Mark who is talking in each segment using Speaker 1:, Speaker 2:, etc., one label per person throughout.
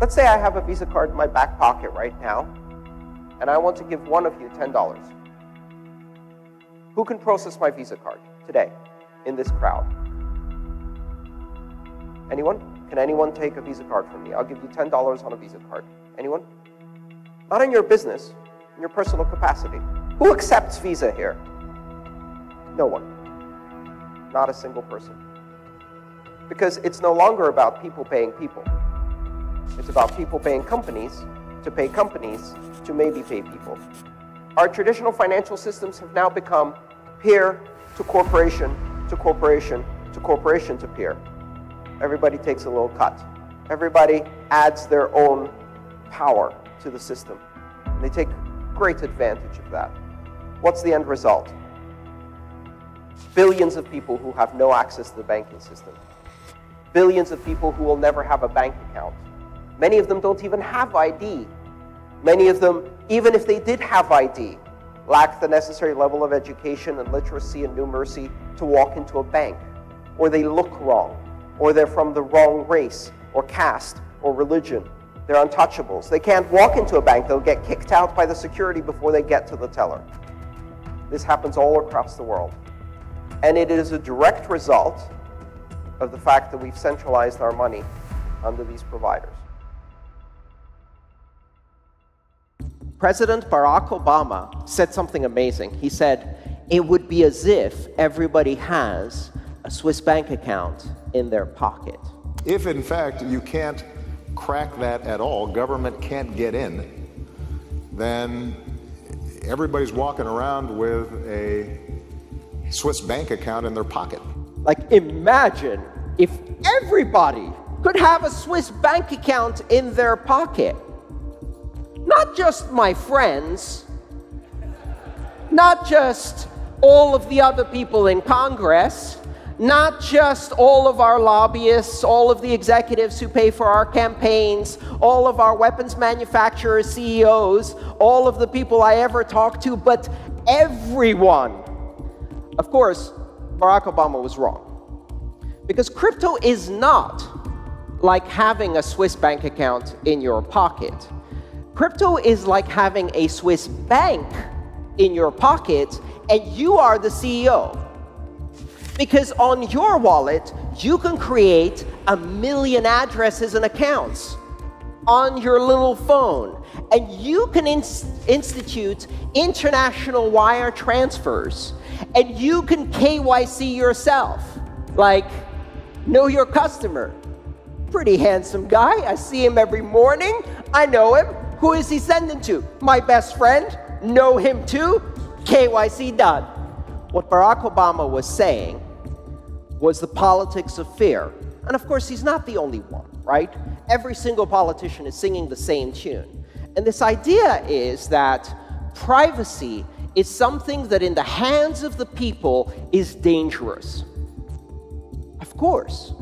Speaker 1: Let's say I have a Visa card in my back pocket right now, and I want to give one of you $10. Who can process my Visa card today in this crowd? Anyone? Can anyone take a Visa card from me? I'll give you $10 on a Visa card. Anyone? Not in your business, in your personal capacity. Who accepts Visa here? No one. Not a single person. Because it's no longer about people paying people. It's about people paying companies to pay companies to maybe pay people. Our traditional financial systems have now become peer to corporation to corporation to corporation to peer. Everybody takes a little cut. Everybody adds their own power to the system. And they take great advantage of that. What's the end result? Billions of people who have no access to the banking system. Billions of people who will never have a bank account. Many of them don't even have ID. Many of them, even if they did have ID, lack the necessary level of education and literacy and numeracy to walk into a bank. Or they look wrong. Or they're from the wrong race or caste or religion. They're untouchables. They can't walk into a bank. They'll get kicked out by the security before they get to the teller. This happens all across the world. And it is a direct result of the fact that we've centralized our money under these providers. President Barack Obama said something amazing. He said, it would be as if everybody has a Swiss bank account in their pocket.
Speaker 2: If, in fact, you can't crack that at all, government can't get in, then everybody's walking around with a Swiss bank account in their pocket.
Speaker 1: Like, imagine if everybody could have a Swiss bank account in their pocket. Not just my friends, not just all of the other people in Congress, not just all of our lobbyists, all of the executives who pay for our campaigns, all of our weapons manufacturers, CEOs, all of the people I ever talk to, but everyone. Of course, Barack Obama was wrong. Because crypto is not like having a Swiss bank account in your pocket. Crypto is like having a Swiss bank in your pocket, and you are the CEO. Because on your wallet, you can create 1 million addresses and accounts on your little phone. And you can institute international wire transfers. And you can KYC yourself. Like, know your customer. Pretty handsome guy. I see him every morning. I know him. Who is he sending to? My best friend. Know him too. KYC done. What Barack Obama was saying was the politics of fear. And of course, he's not the only one, right? Every single politician is singing the same tune. And this idea is that privacy is something that in the hands of the people is dangerous. Of course.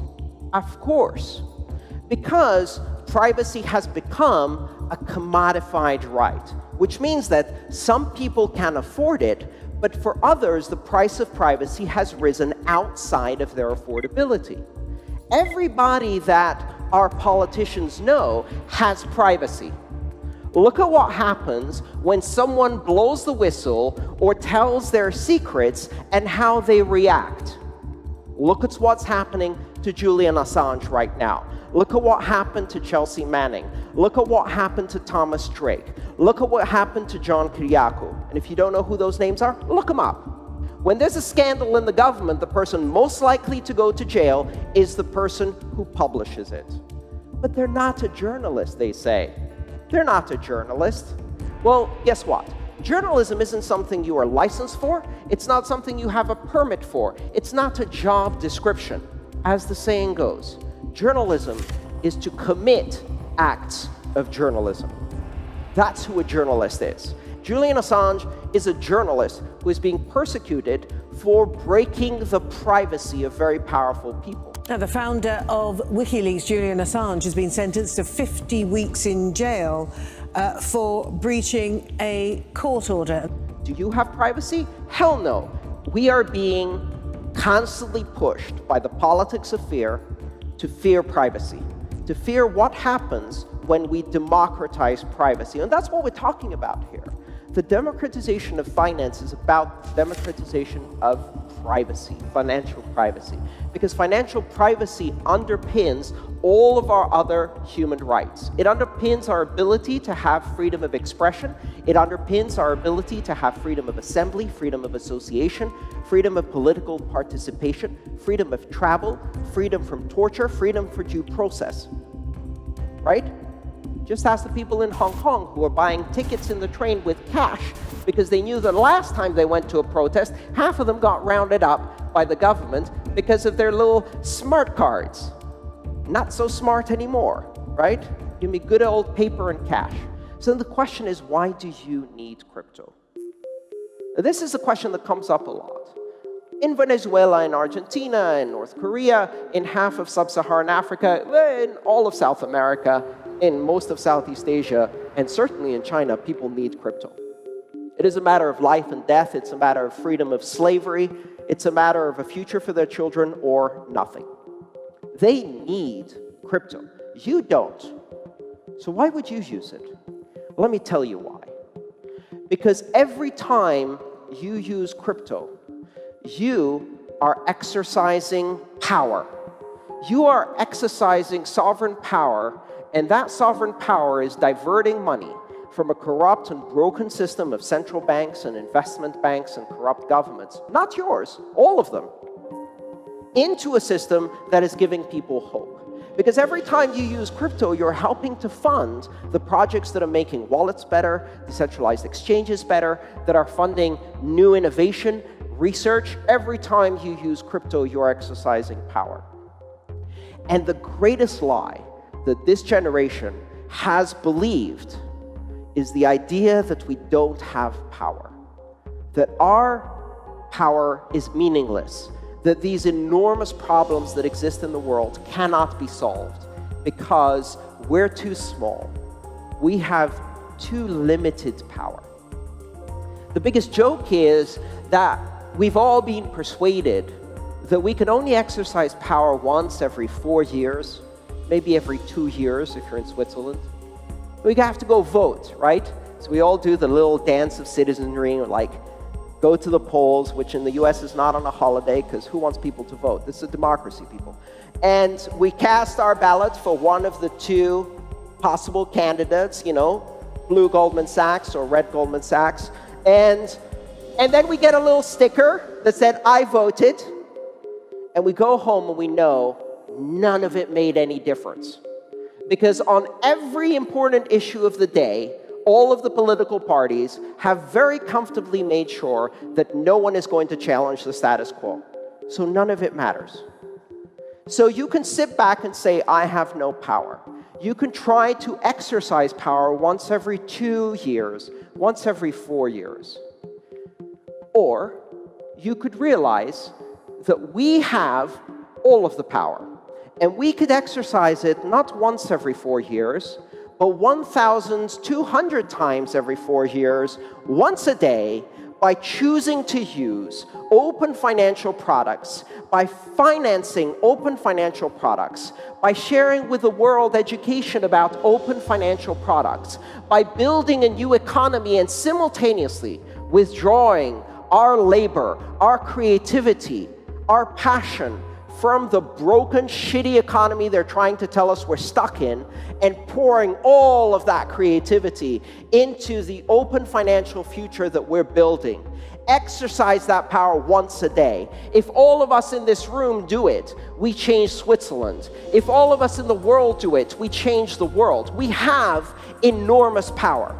Speaker 1: Because privacy has become a commodified right, which means that some people can afford it, but for others, the price of privacy has risen outside of their affordability. Everybody that our politicians know has privacy. Look at what happens when someone blows the whistle or tells their secrets and how they react. Look at what's happening to Julian Assange right now. Look at what happened to Chelsea Manning. Look at what happened to Thomas Drake. Look at what happened to John Kiriakou. And if you don't know who those names are, look them up. When there's a scandal in the government, the person most likely to go to jail is the person who publishes it. But they're not a journalist, they say. They're not a journalist. Well, guess what? Journalism isn't something you are licensed for. It's not something you have a permit for. It's not a job description. As the saying goes, journalism is to commit acts of journalism. That's who a journalist is. Julian Assange is a journalist who is being persecuted for breaking the privacy of very powerful people.
Speaker 3: Now, the founder of WikiLeaks, Julian Assange, has been sentenced to 50 weeks in jail for breaching a court order.
Speaker 1: Do you have privacy? Hell no. We are being constantly pushed by the politics of fear to fear privacy, to fear what happens when we democratize privacy. And that's what we're talking about here. The democratization of finance is about democratization of privacy, financial privacy. Because financial privacy underpins all of our other human rights. It underpins our ability to have freedom of expression. It underpins our ability to have freedom of assembly, freedom of association, freedom of political participation, freedom of travel, freedom from torture, freedom for due process. Right? Just ask the people in Hong Kong who are buying tickets in the train with cash because they knew the last time they went to a protest, half of them got rounded up by the government because of their little smart cards. Not so smart anymore, right? Give me good old paper and cash. So the question is, why do you need crypto? This is a question that comes up a lot. In Venezuela, in Argentina, in North Korea, in half of sub-Saharan Africa, in all of South America, in most of Southeast Asia, and certainly in China, people need crypto. It is a matter of life and death. It's a matter of freedom of slavery. It's a matter of a future for their children or nothing. They need crypto. You don't. So why would you use it? Well, let me tell you why. Because every time you use crypto, you are exercising power. You are exercising sovereign power, and that sovereign power is diverting money from a corrupt and broken system of central banks and investment banks and corrupt governments, not yours, all of them, into a system that is giving people hope. Because every time you use crypto, you're helping to fund the projects that are making wallets better, decentralized exchanges better, that are funding new innovation, research. Every time you use crypto, you're exercising power. And the greatest lie that this generation has believed is the idea that we don't have power, that our power is meaningless, that these enormous problems that exist in the world cannot be solved because we're too small. We have too limited power. The biggest joke is that we've all been persuaded that we can only exercise power once every 4 years, maybe every 2 years if you're in Switzerland. We have to go vote, right? So we all do the little dance of citizenry, like go to the polls, which in the US is not on a holiday, because who wants people to vote? This is a democracy, people. And we cast our ballot for one of the two possible candidates, you know, blue Goldman Sachs or red Goldman Sachs. And then we get a little sticker that said, I voted. And we go home and we know none of it made any difference. Because on every important issue of the day, all of the political parties have very comfortably made sure that no one is going to challenge the status quo. So none of it matters. So you can sit back and say, I have no power. You can try to exercise power once every 2 years, once every 4 years. Or you could realize that we have all of the power. And we could exercise it not once every 4 years, but 1,200 times every 4 years, once a day, by choosing to use open financial products, by financing open financial products, by sharing with the world education about open financial products, by building a new economy and simultaneously withdrawing our labor, our creativity, our passion from the broken, shitty economy they're trying to tell us we're stuck in, and pouring all of that creativity into the open financial future that we're building. Exercise that power once a day. If all of us in this room do it, we change Switzerland. If all of us in the world do it, we change the world. We have enormous power.